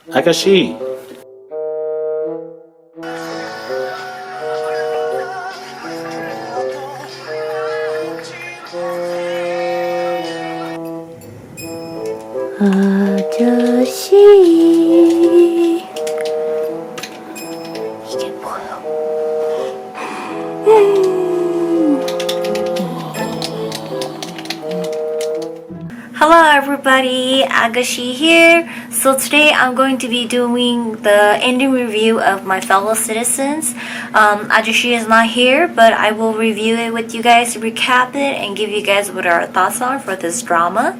아가씨, 아저씨 이게 뭐야? Hello everybody, Agashi here. So today I'm going to be doing the ending review of My Fellow Citizens. Agashi is not here, but I will review it with you guys, recap it, and give you guys what our thoughts are for this drama.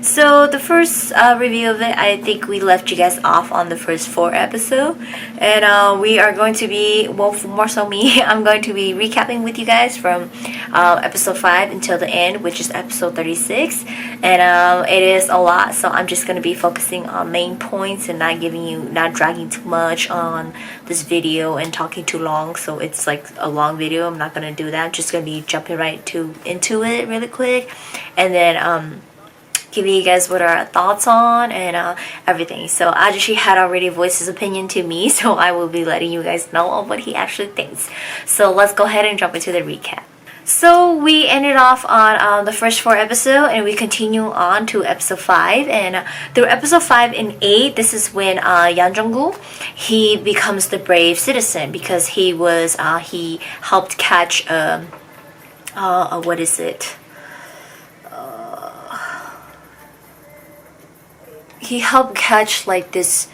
So the first review of it, I think we left you guys off on the first 4 episodes, and we are going to be, well, more so me, I'm going to be recapping with you guys from episode 5 until the end, which is episode 36, and it is a lot, so I'm just going to be focusing on main points and not dragging too much on this video and talking too long, so it's like a long video. I'm not going to do that. I'm just going to be jumping right into it really quick, and then giving you guys what our thoughts on and everything. So Ajushi had already voiced his opinion to me, so I will be letting you guys know of what he actually thinks. So let's go ahead and jump into the recap. So we ended off on the first 4 episodes, and we continue on to episode 5. And through episode 5 and 8, this is when Yang Jung-gu, he becomes the brave citizen because he helped catch what is it? He helped catch like this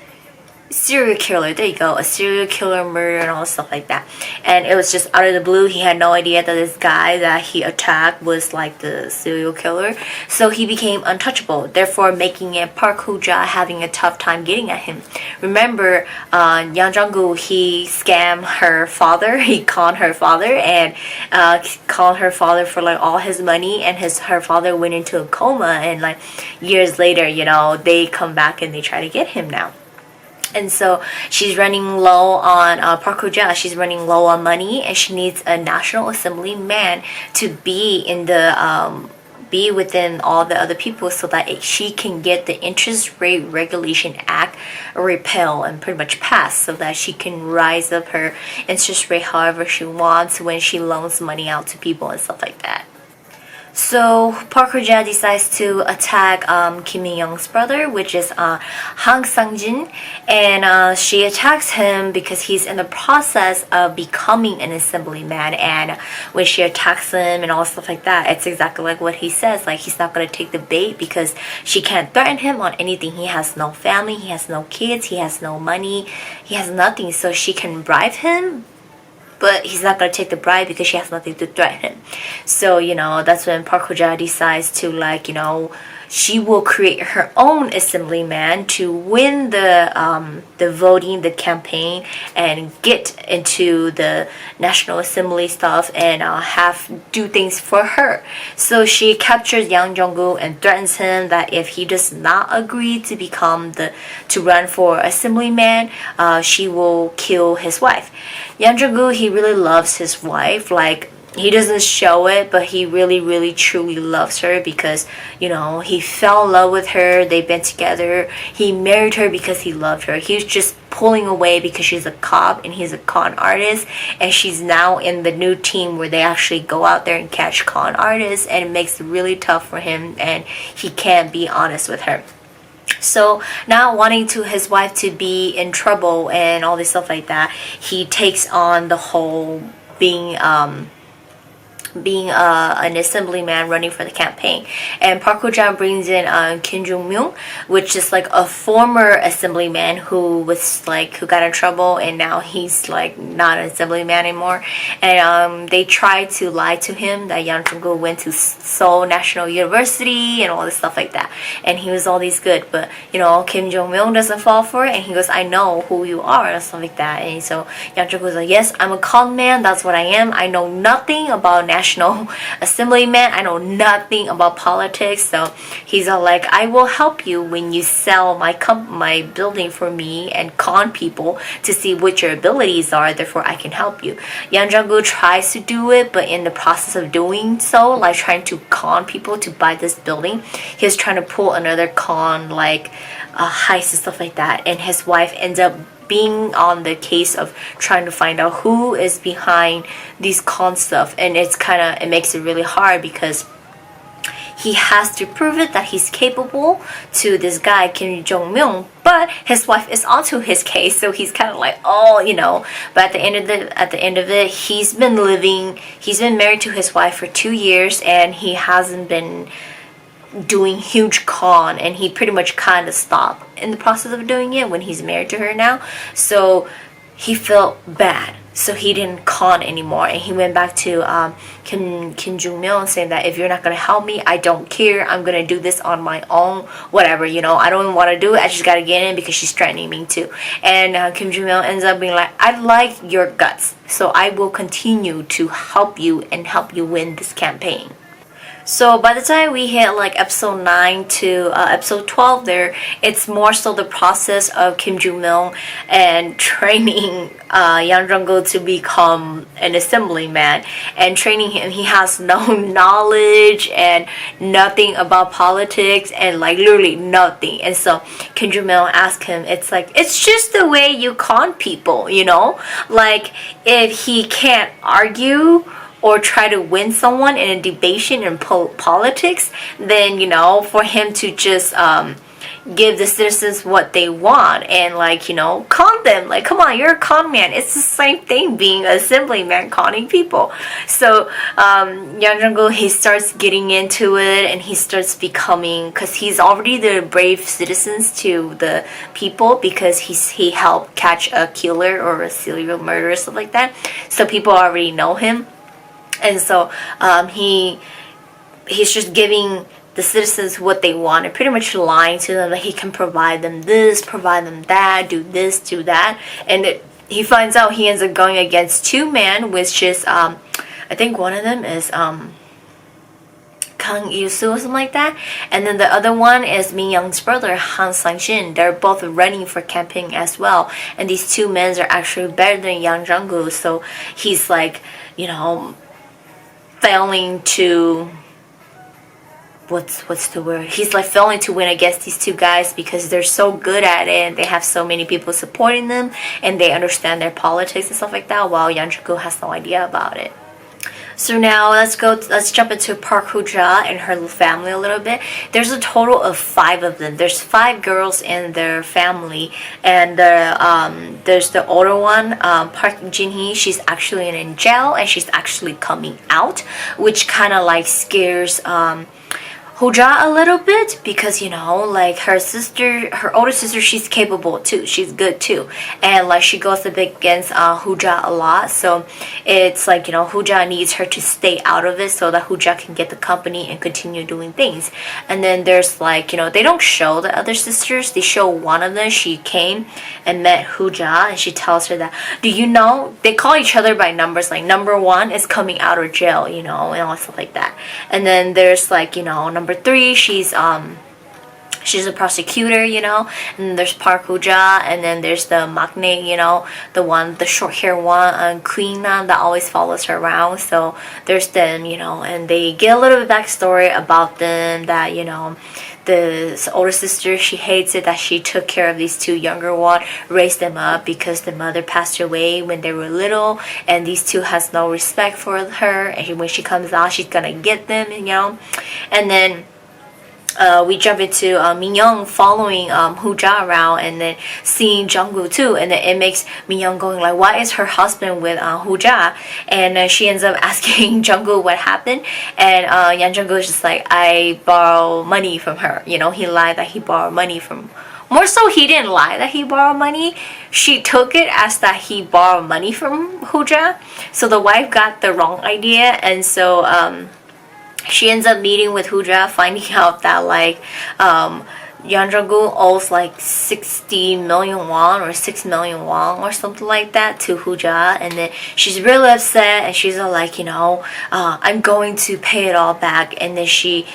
serial killer. There you go, a serial killer, murder, and all stuff like that. And it was just out of the blue. He had no idea that this guy that he attacked was like the serial killer. So he became untouchable, therefore making it Park Hoo-ja having a tough time getting at him. Remember, Yang Jung-gu, he scammed her father. He conned her father and called her father for like all his money, and her father went into a coma, and like years later, you know, they come back and they try to get him now. And so she's running low on Park Hoo-ja. She's running low on money, and she needs a National Assembly man to be within all the other people so that she can get the Interest Rate Regulation Act repealed and pretty much passed, so that she can rise up her interest rate however she wants when she loans money out to people and stuff like that. So Park Hoo-ja decides to attack Kim In-young's brother, which is Hang Sang-jin, and she attacks him because he's in the process of becoming an assemblyman. And when she attacks him and all stuff like that, it's exactly like what he says, like he's not going to take the bait because she can't threaten him on anything. He has no family, he has no kids, he has no money, he has nothing, so she can bribe him, but he's not going to take the bribe because she has nothing to threaten him. So, you know, that's when Park Hoo-ja decides to, like, you know, she will create her own assemblyman to win the voting, the campaign, and get into the National Assembly stuff and do things for her. So she captures Yang Jung-gu and threatens him that if he does not agree to run for assemblyman, she will kill his wife. Yang Jung-gu, he really loves his wife, like, he doesn't show it, but he really, really, truly loves her because, you know, he fell in love with her. They've been together. He married her because he loved her. He was just pulling away because she's a cop and he's a con artist. And she's now in the new team where they actually go out there and catch con artists. And it makes it really tough for him, and he can't be honest with her. So now wanting his wife to be in trouble and all this stuff like that, he takes on the whole being an assemblyman running for the campaign. And Park Hoo-ja brings in Kim Jung-myung, which is like a former assemblyman who got in trouble, and now he's like not an assemblyman anymore. And they tried to lie to him that Yang Jung-gu went to Seoul National University and all this stuff like that, and he was all these good, but you know, Kim Jung-myung doesn't fall for it, and he goes, I know who you are, and stuff like that. And so Yang Jung-gu was like, yes, I'm a con man, that's what I am. I know nothing about national National Assemblyman. I know nothing about politics, so he's all like, I will help you when you sell my building for me and con people to see what your abilities are, therefore I can help you. Yang Jung-gu tries to do it, but in the process of doing so, like trying to con people to buy this building, he's trying to pull another con, like heist and stuff like that, and his wife ends up being on the case of trying to find out who is behind these con stuff, and it makes it really hard because he has to prove it that he's capable to this guy Kim Jong-myung, but his wife is onto his case, so he's kind of like, oh. But at the end of it, he's been married to his wife for 2 years, and he hasn't been doing huge con, and he pretty much kind of stopped in the process of doing it when he's married to her now. So he felt bad, so he didn't con anymore, and he went back to Kim Jong-myung saying that if you're not gonna help me, I don't care, I'm gonna do this on my own, whatever, I don't even want to do it, I just gotta get in because she's threatening me too. And Kim Jong-myung ends up being like, I like your guts, so I will continue to help you and help you win this campaign. So by the time we hit like episode 9 to episode 12 there, it's more so the process of Kim Jong-myung and training Yang Jung-gu to become an assemblyman, and training him. He has no knowledge and nothing about politics, and like literally nothing. And so Kim Jong-myung asked him, it's like, it's just the way you con people, like if he can't argue or try to win someone in a debate in politics, then for him to just give the citizens what they want and con them, like, come on, you're a con man. It's the same thing being an assemblyman conning people. So Yang Jung-gu, he starts getting into it, and he starts becoming, because he's already the brave citizens to the people, because he helped catch a killer or a serial murderer, stuff like that, so people already know him. And so he's just giving the citizens what they want and pretty much lying to them that he can provide them this, provide them that, do this, do that. And he finds out he ends up going against 2 men, which is, I think one of them is Kang Il-soo or something like that. And then the other one is Min Young's brother, Han Sang-shin. They're both running for campaign as well. And these 2 men are actually better than Yang Jung-gu. So he's like, failing to, what's the word? He's like failing to win against these 2 guys because they're so good at it, and they have so many people supporting them, and they understand their politics and stuff like that, while Yang Jung-gu has no idea about it. So now let's jump into Park Hoo-ja and her family a little bit. There's a total of 5 of them. There's 5 girls in their family, and there's the older one, Park Jin-hee. She's actually in jail, and she's actually coming out, which kind of like scares Hoo-ja a little bit, because like her older sister, she's capable too, she's good too, and like she goes up against Hoo-ja a lot. So it's like Hoo-ja needs her to stay out of it so that Hoo-ja can get the company and continue doing things. And then there's like they don't show the other sisters, they show one of them. She came and met Hoo-ja, and she tells her that, do you know, they call each other by numbers, like number 1 is coming out of jail, and all stuff like that. And then there's like number 3, she's a prosecutor, and then there's Park Hoo-ja, and then there's the maknae, the short hair one, Queen that always follows her around. So there's them, and they get a little bit backstory about them, that the older sister, she hates it that she took care of these 2 younger ones, raised them up, because the mother passed away when they were little, and these 2 has no respect for her, and when she comes out, she's gonna get them, And then we jump into Min Young following Hoo-ja around, and then seeing Jung-gu too, and then it makes Min Young going like, why is her husband with Hoo-ja? And she ends up asking Jung-gu what happened, and Yang Jung-gu is just like, I borrow money from her. He lied that he borrowed money from, more so he didn't lie that he borrowed money, she took it as that he borrowed money from Hoo-ja. So the wife got the wrong idea, and so she ends up meeting with Hoo-ja, finding out that like Yang Jung-gu owes like 60 million won or 6 million won or something like that to Hooja, and then she's really upset and she's all like, I'm going to pay it all back. And then she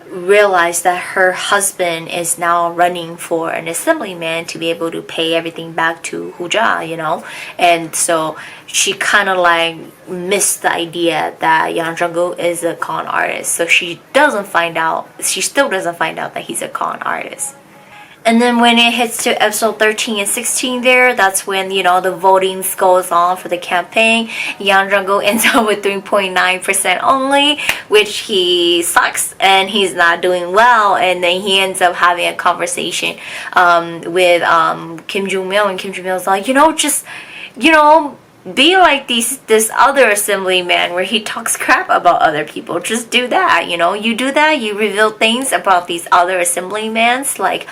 realized that her husband is now running for an assemblyman to be able to pay everything back to Hooja, and so she kind of like missed the idea that Yang Jung-gu is a con artist. So she still doesn't find out that he's a con artist. And then when it hits to episode 13 and 16 there, that's when, the voting goes on for the campaign. Yang Jung-gu ends up with 3.9% only, which he sucks and he's not doing well. And then he ends up having a conversation with Kim Jong-mil, and Kim Jong-mil's like, just, be like this other assemblyman where he talks crap about other people. Just do that, you do that, you reveal things about these other assemblymans, like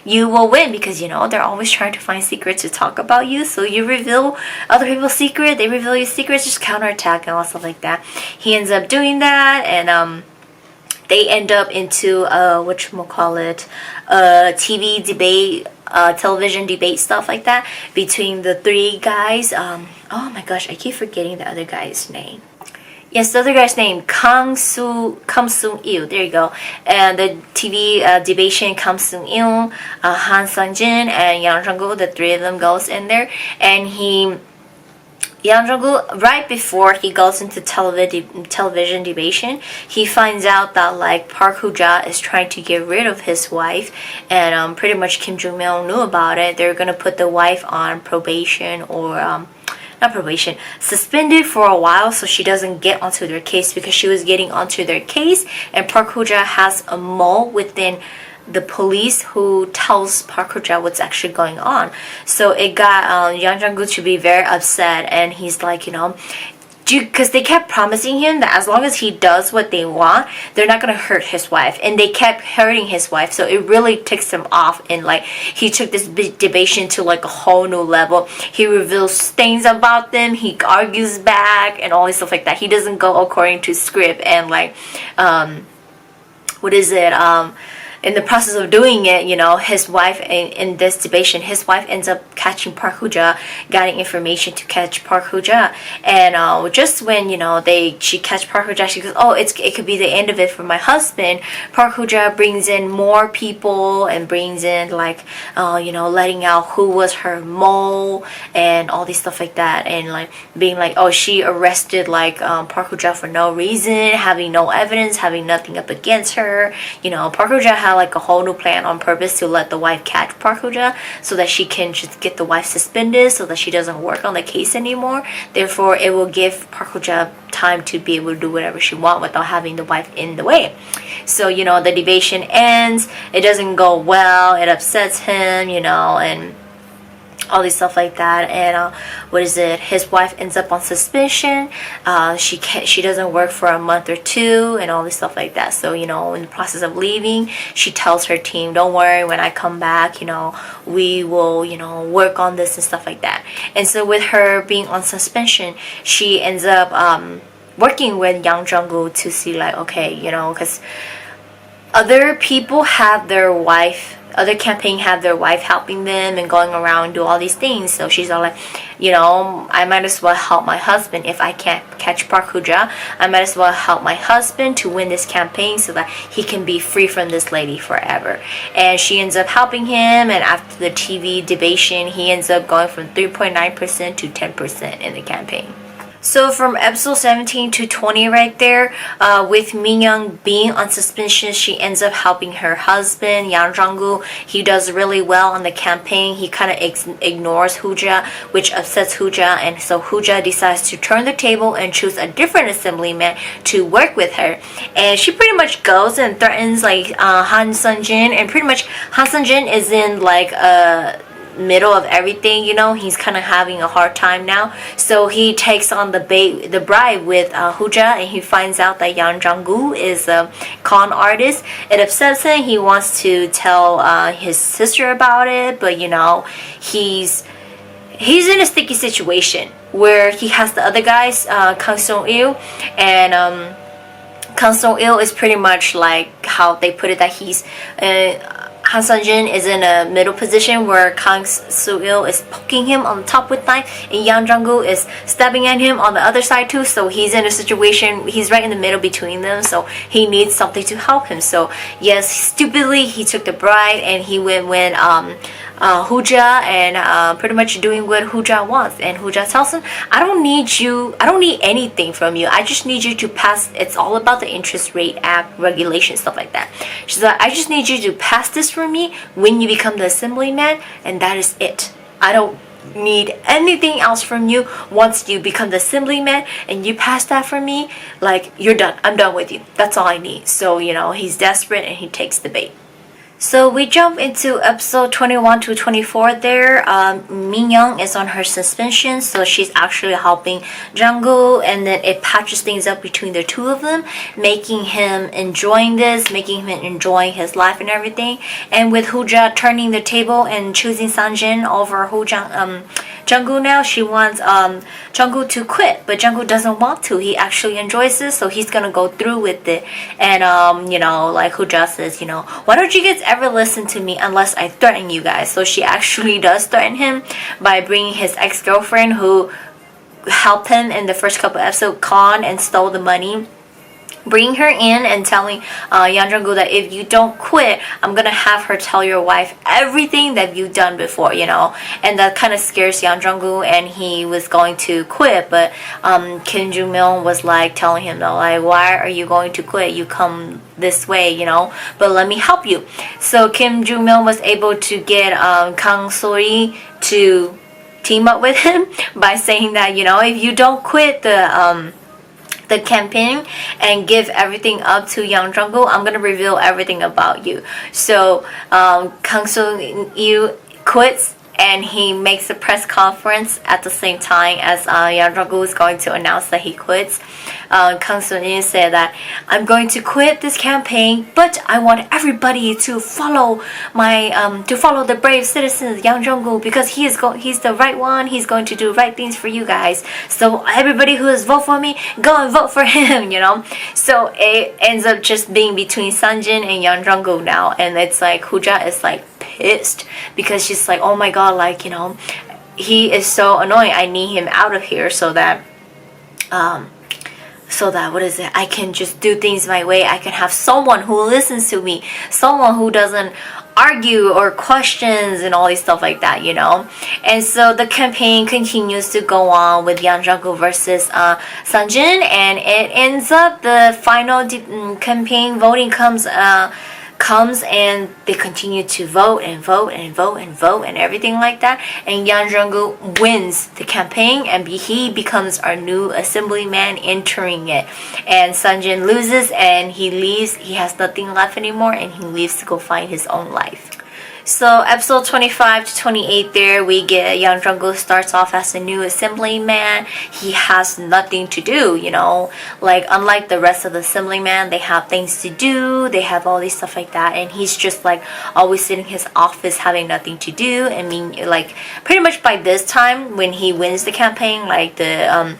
you will win, because they're always trying to find secrets to talk about you. So you reveal other people's secret, they reveal your secrets, just counterattack and all stuff like that. He ends up doing that, and they end up into TV debate, television debate, stuff like that, between the three guys. Oh my gosh, I keep forgetting the other guy's name. Yes, the other guy's name, Kang Sung-il. There you go. And the TV debation, Kang Sung-il, Han Sang-jin, and Yang Jung-gu, the three of them goes in there, and Yang Jung-gu, right before he goes into television debation, he finds out that like Park Hoo-ja is trying to get rid of his wife, and pretty much Kim Jong-mil knew about it. They're gonna put the wife on probation, or not probation, suspended for a while, so she doesn't get onto their case, because she was getting onto their case, and Park Hoo-ja has a mole within the police who tells Park Hoo-ja what's actually going on. So it got Yang Jung-gu to be very upset, and he's like, because they kept promising him that as long as he does what they want, they're not gonna hurt his wife, and they kept hurting his wife. So it really ticks him off, and like he took this debation to like a whole new level. He reveals things about them, he argues back, and all this stuff like that. He doesn't go according to script, and like in the process of doing it, his wife, in this debation, his wife ends up catching Park Hoo-ja, getting information to catch Park Hoo-ja, and just when she catch Park Hoo-ja, she goes, oh, it could be the end of it for my husband. Park Hoo-ja brings in more people and brings in like letting out who was her mole and all these stuff like that, and like being like, oh, she arrested like Park Hoo-ja for no reason, having no evidence, having nothing up against her. Park Hoo-ja had like a whole new plan on purpose to let the wife catch Park Hoo-ja, so that she can just get the wife suspended, so that she doesn't work on the case anymore. Therefore, it will give Park Hoo-ja time to be able to do whatever she wants without having the wife in the way. So the debation ends, it doesn't go well, it upsets him, and all this stuff like that, and his wife ends up on suspension. She doesn't work for a month or two, and all this stuff like that. So in the process of leaving, she tells her team, don't worry, when I come back, we will work on this and stuff like that. And so with her being on suspension, she ends up working with Yang Jung-gu to see like, okay, because other people have their wife, other campaign have their wife helping them and going around do all these things. So she's all like, I might as well help my husband. If I can't catch Park Hoo-ja, I might as well help my husband to win this campaign, so that he can be free from this lady forever. And she ends up helping him, and after the TV debation, he ends up going from 3.9% to 10% in the campaign. So from episode 17 to 20 right there, with Min-young being on suspension, she ends up helping her husband, Yang Jung-gu. He does really well on the campaign. He kind of ignores Hoo-ja, which upsets Hoo-ja, and so Hoo-ja decides to turn the table and choose a different assemblyman to work with her. And she pretty much goes and threatens like Han Sang-jin, and pretty much Han Sang-jin is in like a middle of everything, he's kind of having a hard time now. So he takes on the bribe with Hoo-ja, and he finds out that Yang Jung-gu is a con artist. It upsets him. He wants to tell his sister about it, but he's in a sticky situation where he has the other guys, Kang Sung-il, and Kang Sung-il is pretty much like how they put it, that he's Han Sung-jin is in a middle position where Kang Soo-il is poking him on the top with knife, and Yang Jung-gu is stabbing at him on the other side too. So he's in a situation, he's right in the middle between them, so he needs something to help him. So yes, stupidly he took the bride and he went with Hooja and pretty much doing what Hooja wants. And Hooja tells him, I don't need anything from you. I just need you to pass, it's all about the interest rate act, regulation, stuff like that. She's like, I just need you to pass this for me when you become the assemblyman, and that is it. I don't need anything else from you. Once you become the assemblyman and you pass that for me, like, you're done. I'm done with you. That's all I need. So, he's desperate and he takes the bait. So we jump into episode 21 to 24 there. Min Young is on her suspension, so she's actually helping Jung-gu, and then it patches things up between the two of them, making him enjoying this, making him enjoying his life and everything. And with Hooja turning the table and choosing Sanjin over Jung-gu now, she wants Jung-gu to quit, but Jung-gu doesn't want to. He actually enjoys this, so he's gonna go through with it. And like Hooja says, why don't you guys ever listen to me unless I threaten you guys? So she actually does threaten him by bringing his ex-girlfriend who helped him in the first couple episodes, con and stole the money, bring her in and telling Yang Jung-gu that if you don't quit, I'm gonna have her tell your wife everything that you've done before, and that kind of scares Yang Jung-gu, and he was going to quit, but Kim Joo-myung was like telling him though, like, why are you going to quit? You come this way, but let me help you. So Kim Joo-myung was able to get Kang So-ri to team up with him by saying that, if you don't quit the campaign and give everything up to Yang Jung-gu, I'm gonna reveal everything about you. So Kang So-il quits, and he makes a press conference at the same time as Yang Jung-gu is going to announce that he quits. Kang So-il said that, I'm going to quit this campaign, but I want everybody to follow the brave citizens, Yang Jung-gu, because he's the right one. He's going to do right things for you guys. So everybody who has voted for me, go and vote for him, So it ends up just being between Sanjin and Yang Jung-gu now, and it's like Hooja is like pissed because she's like, oh my god, like, he is so annoying. I need him out of here so that I can just do things my way. I can have someone who listens to me, someone who doesn't argue or questions and all these stuff like that, And so the campaign continues to go on with Yang Jung-gu versus Sanjin, and it ends up the final campaign voting comes and they continue to vote and vote and vote and vote and everything like that, and Yang Jung-gu wins the campaign and he becomes our new assemblyman entering it, and Sanjin loses and he leaves. He has nothing left anymore and he leaves to go find his own life. So episode 25 to 28 there, we get Yang Jung-gu starts off as a new assemblyman. He has nothing to do, like unlike the rest of the assemblyman, they have things to do, they have all these stuff like that, and he's just like always sitting in his office having nothing to do. I mean, like pretty much by this time when he wins the campaign, like the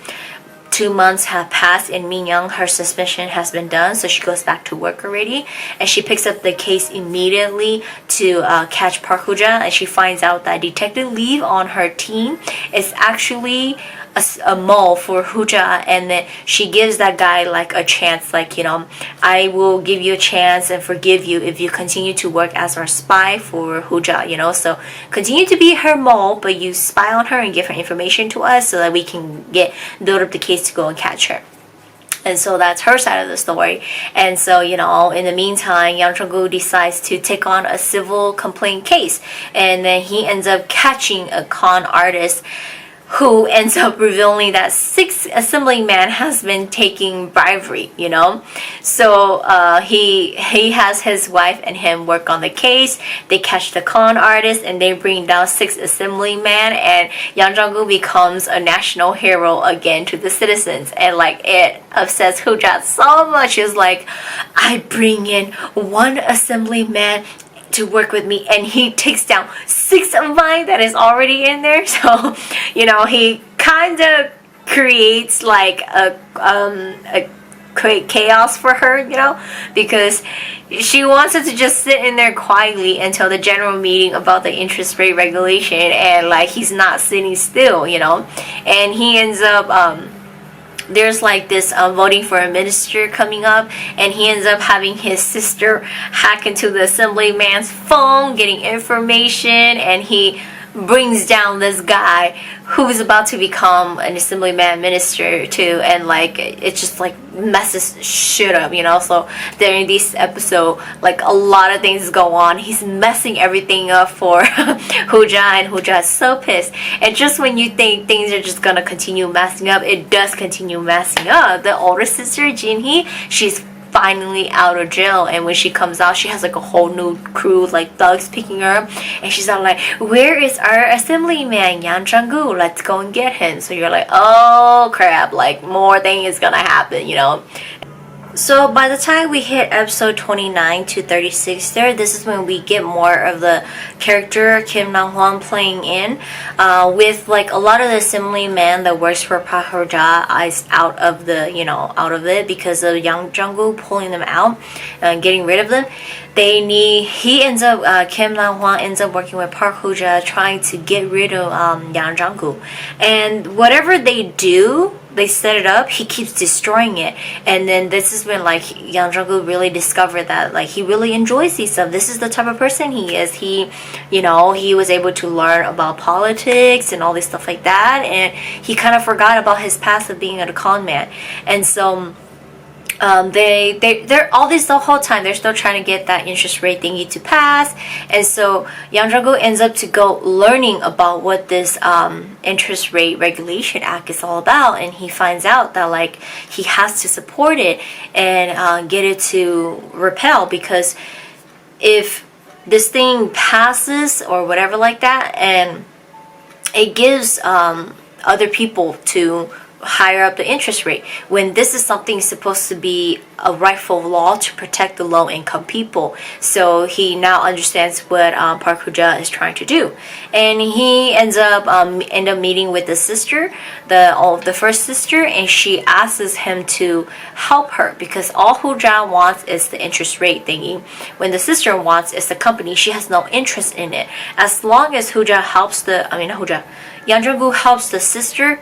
2 months have passed and Min Young, her suspension has been done, so she goes back to work already, and she picks up the case immediately to catch Park Hooja, and she finds out that Detective Lee on her team is actually a mole for Hooja, and then she gives that guy like a chance, like, I will give you a chance and forgive you if you continue to work as our spy for Hooja, so continue to be her mole, but you spy on her and give her information to us so that we can build up the case to go and catch her. And so that's her side of the story. And so, in the meantime, Yang Jung-gu decides to take on a civil complaint case, and then he ends up catching a con artist who ends up revealing that 6 assemblyman has been taking bribery, So he has his wife and him work on the case. They catch the con artist and they bring down 6 assemblyman, and Yang Jung-gu becomes a national hero again to the citizens. And like it upsets Hooja so much. It's like, I bring in 1 assemblyman to work with me and he takes down 6 of mine that is already in there. So he kind of creates like a create chaos for her, because she wants him to just sit in there quietly until the general meeting about the interest rate regulation, and like he's not sitting still, and he ends up there's like this voting for a minister coming up, and he ends up having his sister hack into the assemblyman's phone, getting information, and he brings down this guy who's about to become an assemblyman minister too, and like it just like messes shit up, so during this episode, like a lot of things go on. He's messing everything up for Hooja, and Hooja is so pissed, and just when you think things are just gonna continue messing up, it does continue messing up. The older sister, Jinhee, she's finally out of jail, and when she comes out, she has like a whole new crew, like thugs picking her up, and she's all like, where is our assemblyman Yang Jung-gu, let's go and get him. So you're like, oh crap, like more thing is gonna happen. So by the time we hit episode 29 to 36 there, this is when we get more of the character Kim Nang-hwan playing in, with like a lot of the assemblyman that works for Park Ho-ja is out of it because of Yang Jung-gu pulling them out and getting rid of them. Kim Nang-hwan ends up working with Park Ho-ja trying to get rid of Yang Jung-gu, and whatever they do, they set it up, he keeps destroying it. And then this is when like Yang Jung-gu really discovered that like he really enjoys these stuff. This is the type of person he is. He was able to learn about politics and all this stuff like that, and he kind of forgot about his past of being a con man. And so they're all this the whole time they're still trying to get that interest rate thingy to pass, and so Yang Jung-gu ends up to go learning about what this interest rate regulation act is all about, and he finds out that like he has to support it and get it to repel, because if this thing passes or whatever like that, and it gives other people to higher up the interest rate, when this is something supposed to be a rightful law to protect the low-income people. So he now understands what Park Ho-ja is trying to do, and he ends up meeting with the sister, the first sister, and she asks him to help her because all Ho-ja wants is the interest rate thingy. When the sister wants is the company, she has no interest in it. As long as Yang Jung-gu helps the sister,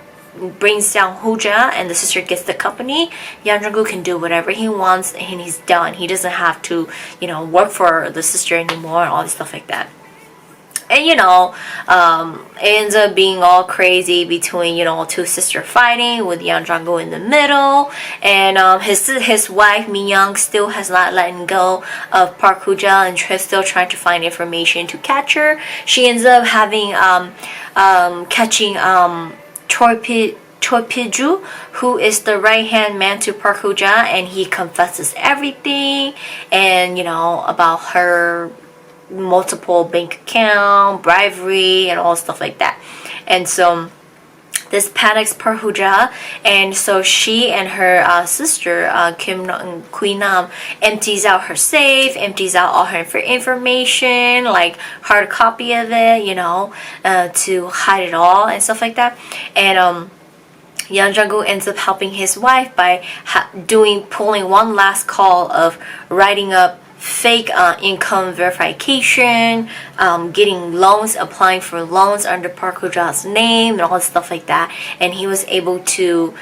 brings down Hooja, and the sister gets the company, Yang Jung-gu can do whatever he wants and he's done. He doesn't have to, work for the sister anymore and all this stuff like that. And it ends up being all crazy between two sisters fighting with Yang Jung-gu in the middle, and his wife Min Young still has not let go of Park Ho-ja and still trying to find information to catch her. She ends up having catching Choi Piju, who is the right-hand man to Park Ho-ja, and he confesses everything, and about her multiple bank account, bribery, and all stuff like that. And so this panics Park Ho-ja, and so she and her sister Queen Nam empties out her safe, empties out all her information, like hard copy of it, to hide it all and stuff like that. And Yang Jung-gu ends up helping his wife by pulling one last call of writing up fake income verification, getting loans, applying for loans under Park Ho-ja's name and all that stuff like that. And he was able to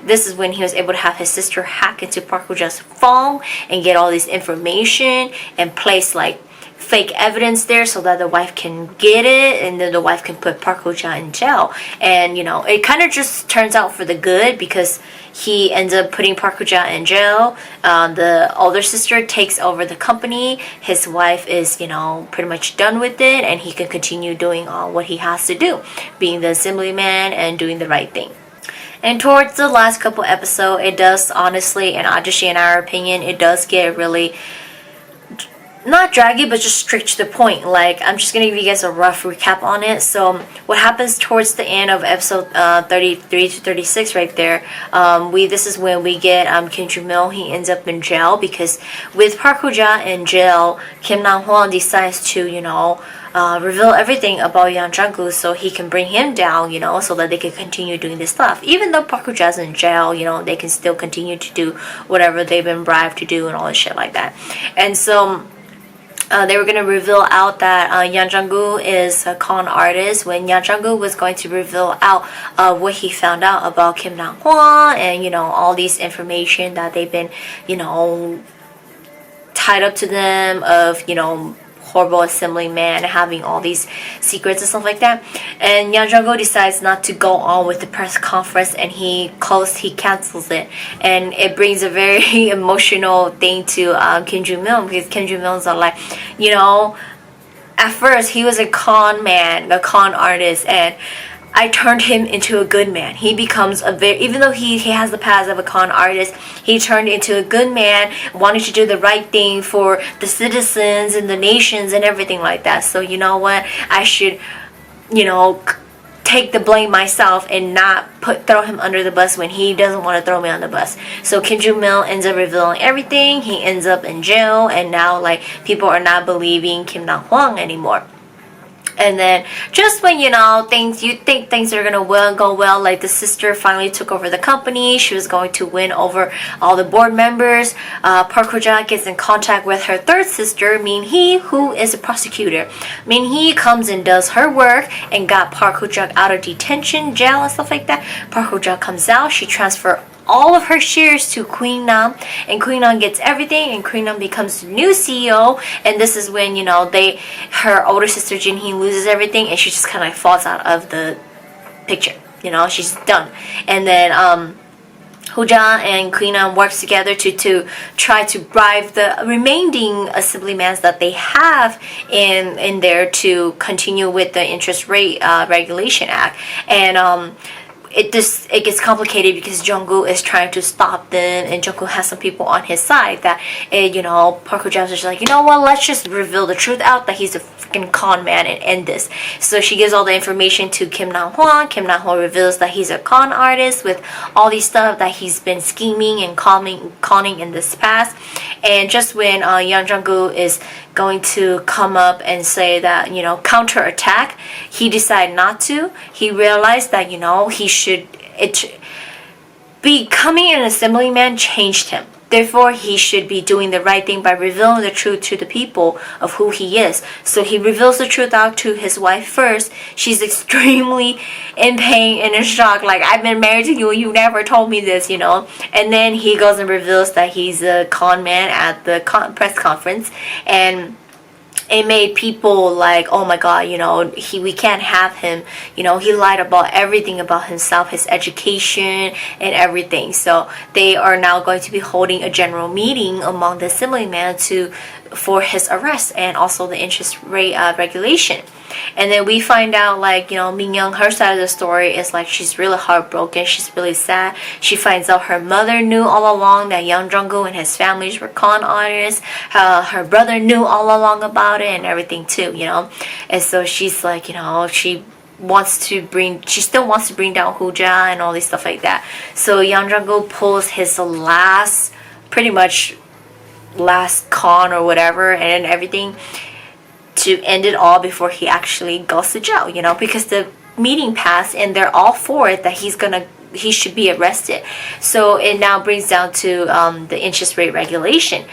this is when he was able to have his sister hack into Park Ho-ja's phone and get all this information and place like fake evidence there so that the wife can get it, and then the wife can put Park Ho-ja in jail. And it kind of just turns out for the good, because he ends up putting Park Ho-ja in jail. The older sister takes over the company. His wife is pretty much done with it, and he can continue doing what he has to do, being the assemblyman and doing the right thing. And towards the last couple episodes, it does honestly, and Ajishi in our opinion, it does get really not draggy, but just straight to the point. Like, I'm just gonna give you guys a rough recap on it. So what happens towards the end of episode 33 to 36 right there, this is when we get Kim Joo-mil. He ends up in jail because with Park Ho-ja in jail, Kim Na-hwan decides to, reveal everything about Yang Jung-gu so he can bring him down, so that they can continue doing this stuff. Even though Park Ho-ja's in jail, they can still continue to do whatever they've been bribed to do and all this shit like that. And so they were going to reveal out that Yang Jung-gu is a con artist when Yang Jung-gu was going to reveal out what he found out about Kim Na-hwan and, all these information that they've been, tied up to them of, horrible assembly man having all these secrets and stuff like that. And Yang Jung-gu decides not to go on with the press conference and he cancels it, and it brings a very emotional thing to Kim Joo-mil, because Kim Joo-mil's like, at first he was a con man, a con artist, and I turned him into a good man. He becomes even though he has the past of a con artist, he turned into a good man, wanting to do the right thing for the citizens and the nations and everything like that. So you know what? I should, take the blame myself and not throw him under the bus when he doesn't want to throw me on the bus. So Kim Joo-mil ends up revealing everything. He ends up in jail, and now people are not believing Kim Na-hwan anymore. And then just when you think things are gonna go well, like the sister finally took over the company, she was going to win over all the board members, Park Ho-ja gets in contact with her third sister, Min Hee, who is a prosecutor. Min Hee comes and does her work and got Park Ho-ja out of detention, jail and stuff like that. Park Ho-ja comes out, she transfers all of her shares to Queen Nam, and Queen Nam gets everything, and Queen Nam becomes the new CEO. And this is when her older sister Jin Hee loses everything, and she just kind of falls out of the picture. She's done. And then Ho-ja and Queen Nam works together to try to bribe the remaining assemblymen that they have in there to continue with the interest rate regulation act. And it gets complicated because Jung-gu is trying to stop them, and Jung-gu has some people on his side that, Park Ho-ja is just like, let's just reveal the truth out that he's a freaking con man and end this. So she gives all the information to Kim Na-hwan. Kim Na-hwan reveals that he's a con artist with all these stuff that he's been scheming and conning in this past. And just when Yang Jung-gu is going to come up and say that, counterattack, he decided not to. He realized that, becoming an assemblyman changed him. Therefore, he should be doing the right thing by revealing the truth to the people of who he is. So he reveals the truth out to his wife first. She's extremely in pain and in shock. Like, I've been married to you, you never told me this, And then he goes and reveals that he's a con man at the press conference. And it made people like, oh my god, we can't have him. He lied about everything about himself, his education and everything. So they are now going to be holding a general meeting among the assemblymen for his arrest and also the interest rate regulation. And then we find out Min Young, her side of the story is she's really heartbroken, she's really sad. She finds out her mother knew all along that Yang Jung-gu and his families were con artists. Her brother knew all along about it and everything too, And so she's like, she still wants to bring down Ho-ja and all this stuff like that. So Yang Jung-gu pulls his pretty much last con or whatever and everything to end it all before he actually goes to jail, because the meeting passed and they're all for it that he should be arrested. So it now brings down to the interest rate regulation.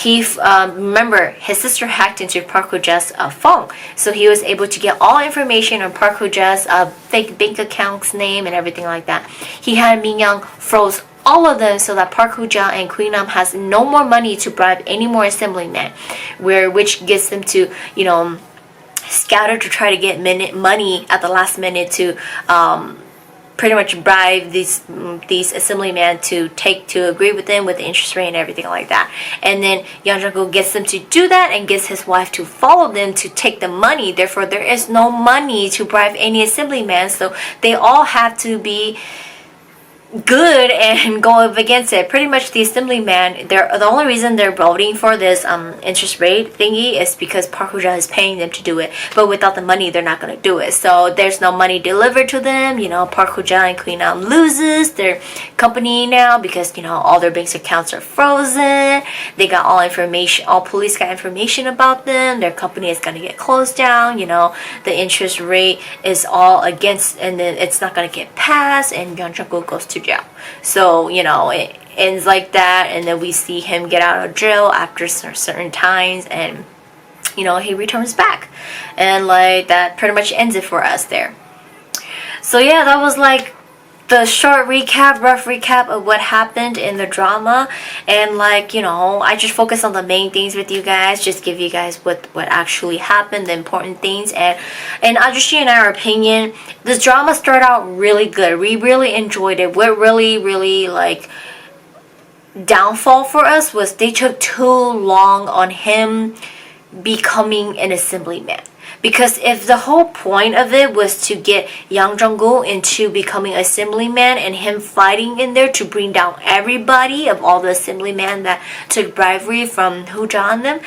Remember, his sister hacked into Park Ho-ja's phone, so he was able to get all information on Park Ho-ja's fake bank account's name and everything like that. He had Min Young froze all of them so that Park Ho-ja and Queen Nam has no more money to bribe any more assemblymen, which gets them to scatter to try to get money at the last minute to pretty much bribe these assemblymen to agree with them with the interest rate and everything like that. And then Yang Jung-gu gets them to do that and gets his wife to follow them to take the money. Therefore, there is no money to bribe any assemblymen, so they all have to be good and go up against it. Pretty much the assemblyman, the only reason they're voting for this interest rate thingy is because Park Hoo-ja is paying them to do it, but without the money they're not going to do it. So there's no money delivered to them. Park Hoo-ja and Queen Nam loses their company now because all their bank accounts are frozen. They got all police got information about them. Their company is going to get closed down. The interest rate is all against, and then it's not going to get passed, and Byung Jung-guk goes to jail. So it ends like that, and then we see him get out of jail after certain times, and he returns back, and that pretty much ends it for us there. So yeah, that was the short recap, rough recap of what happened in the drama, and I just focus on the main things with you guys, just give you guys what actually happened, the important things, and Ajushi and our opinion, this drama started out really good. We really enjoyed it. What really downfall for us was they took too long on him becoming an assemblyman. Because if the whole point of it was to get Yang Jung-guk into becoming assemblyman and him fighting in there to bring down everybody of all the assemblymen that took bribery from Hoo-ja and them,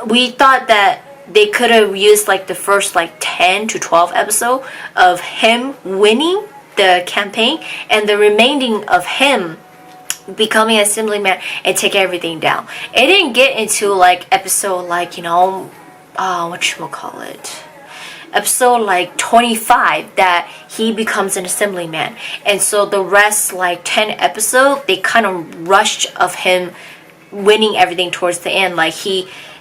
we thought that they could have used the first 10 to 12 episodes of him winning the campaign and the remaining of him becoming assemblyman and take everything down. It didn't get into episode whatchamacallit, episode 25 that he becomes an assemblyman, and so the rest 10 episodes they kind of rushed of him winning everything towards the end.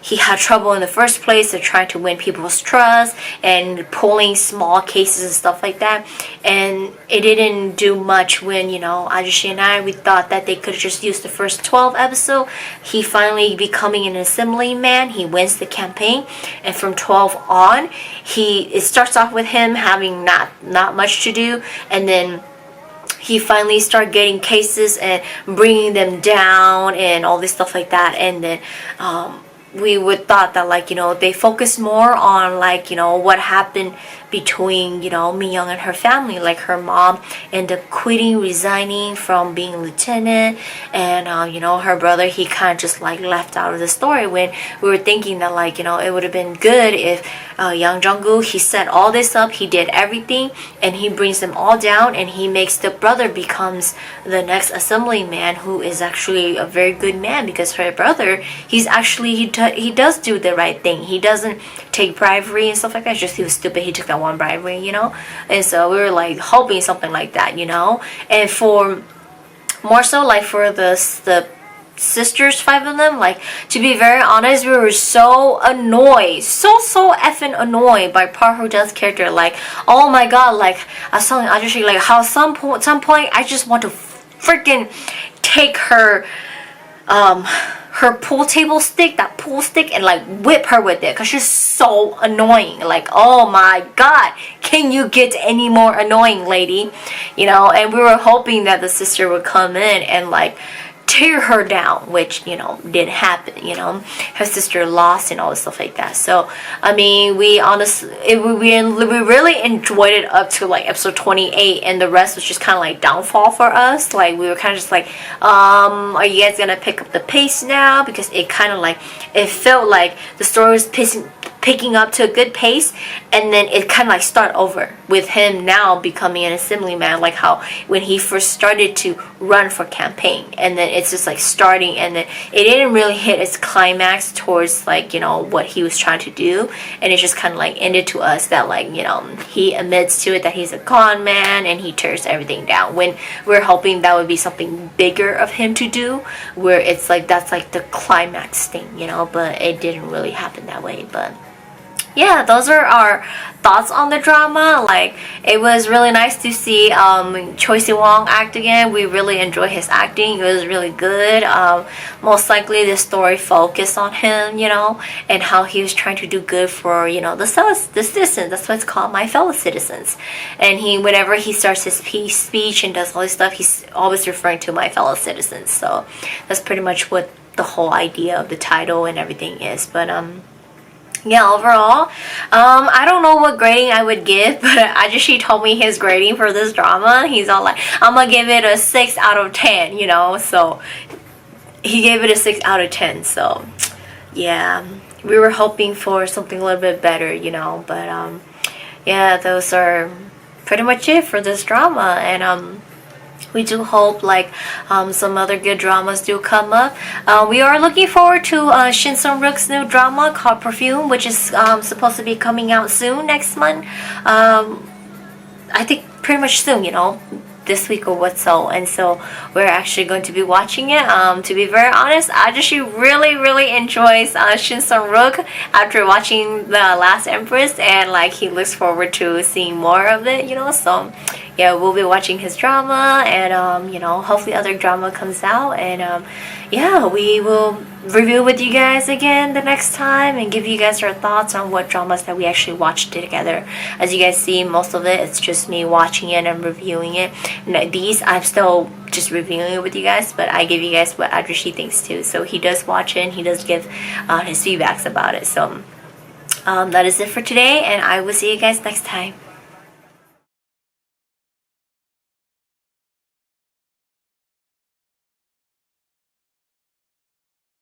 He had trouble in the first place of trying to win people's trust and pulling small cases and stuff like that, and it didn't do much when Ajushi and we thought that they could just use the first 12 episodes. He finally becoming an assemblyman, he wins the campaign, and from 12 on it starts off with him having not much to do, and then he finally started getting cases and bringing them down and all this stuff like that, and then we would thought that they focused more on what happened between Min-young and her family, her mom and the quitting, resigning from being lieutenant, and her brother, he kind of just left out of the story, when we were thinking that it would have been good if Yang Jung-guk, he set all this up, he did everything, and he brings them all down, and he makes the brother becomes the next assemblyman, who is actually a very good man, because her brother, he's actually he does do the right thing. He doesn't take bribery and stuff like that. It's just he was stupid, he took that one bribery, and so we were hoping something like that, and for more so for the sisters, 5 of them, to be very honest, we were so annoyed, so effing annoyed by Park Hoo-ja's character. Oh my god, I was telling Ajushi how some point I just want to freaking take her pool table stick, that pool stick, and whip her with it, because she's so annoying. Oh my god, can you get any more annoying, lady? And we were hoping that the sister would come in and tear her down, which didn't happen. Her sister lost and all this stuff like that. So I mean, we really enjoyed it up to episode 28, and the rest was just kind of downfall for us. We were kind of just are you guys gonna pick up the pace now? Because it kind of it felt like the story was picking up to a good pace, and then it kind of start over with him now becoming an assemblyman, how when he first started to run for campaign, and then it's just starting, and then it didn't really hit its climax towards what he was trying to do, and it just kind of ended to us that he admits to it that he's a con man and he tears everything down, when we're hoping that would be something bigger of him to do, where it's that's the climax thing, but it didn't really happen that way. But yeah, those are our thoughts on the drama. It was really nice to see Choi Si-won act again. We really enjoyed his acting. It was really good. Most likely the story focused on him, and how he was trying to do good for, the citizens. That's what it's called, my fellow citizens. And whenever he starts his speech and does all this stuff, he's always referring to my fellow citizens. So that's pretty much what the whole idea of the title and everything is. But yeah, overall, I don't know what grading I would give, but Ajushi told me his grading for this drama. He's all like, I'm gonna give it a 6 out of 10, you know, so he gave it a 6 out of 10, so yeah, we were hoping for something a little bit better, you know, but yeah, those are pretty much it for this drama, and we do hope like some other good dramas do come up. We are looking forward to Shin Sung-rook's new drama called Perfume, which is supposed to be coming out soon, next month. I think pretty much soon, you know, this week or what so. And so we're actually going to be watching it. To be very honest, I just really enjoys Shin Sung-rook after watching The Last Empress, and like he looks forward to seeing more of it, you know. So yeah, we'll be watching his drama, and you know, hopefully other drama comes out, and yeah, we will review with you guys again the next time and give you guys our thoughts on what dramas that we actually watched together. As you guys see, most of it's just me watching it and reviewing it. And these I'm still just reviewing it with you guys, but I give you guys what Adrishi thinks too. So he does watch it and he does give his feedbacks about it. So that is it for today, and I will see you guys next time.